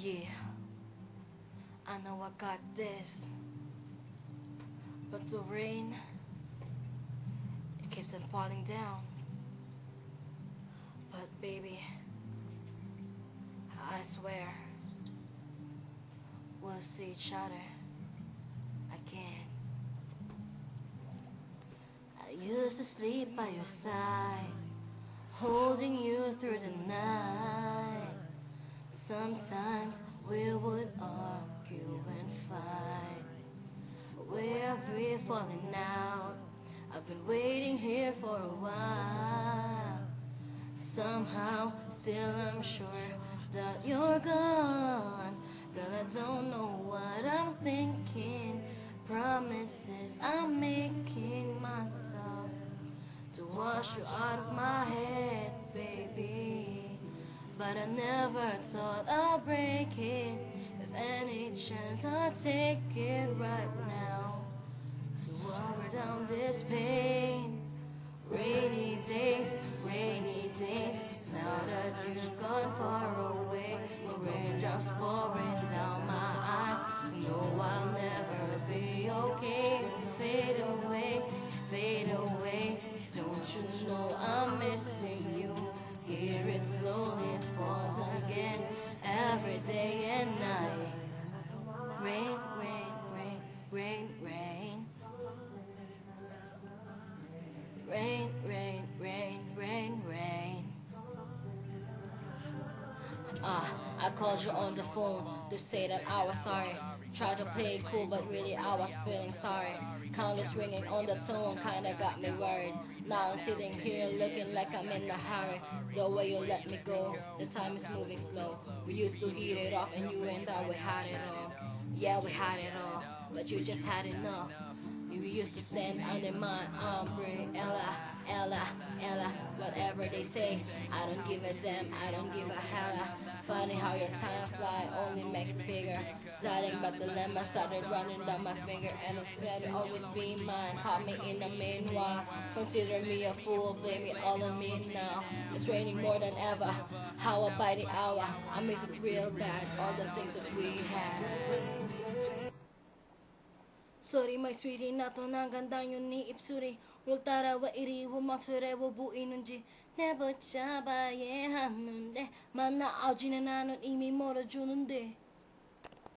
Yeah, I know I got this, but the rain, it keeps on falling down. But baby, I swear, we'll see each other again. I used to sleep by your side, holding you through the night. Sometimes we would argue and fight. We're free falling out. I've been waiting here for a while. Somehow, still I'm sure that you're gone. Girl, I don't know what I'm thinking. Promises I'm making myself to wash you out of my head, baby. But I never thought I'd break it. If any chance I'll take it right now to water down this pain. Rainy days, now that you've gone far away, the raindrops pouring down my eyes. You know I'll never be okay. Fade away. Don't you know I'm missing you? Here it slowly falls again, every day and night. Rain, rain, rain, rain, rain. Rain, rain, rain, rain, rain. I called you on the phone to say that I was sorry. Tried to play it cool, but really I was feeling sorry. Countless ringing on the tone kinda got me worried. Now I'm sitting here looking like I'm in a hurry. The way you let me go, the time is moving slow. We used to hit it off and you and I, we had it all. Yeah, we had it all, but you just had enough. We used to stand under my umbrella, Ella, Ella, whatever they say. I don't give a damn, I don't give a hella. Funny how your time fly, only make it bigger. Darling, but the lemon started running down my finger, and instead of always be mine, caught me in the meanwhile. Consider me a fool, blame it all on me now. It's raining more than ever. How about the hour? I miss it real bad, all the things that we had. Sorry my sweetie 나도 난 간당요 네 입술이 울 따라와 이리 목소리에 보이는지 내붙잡아야 하는데 만나오지는 않은 이미 멀어주는데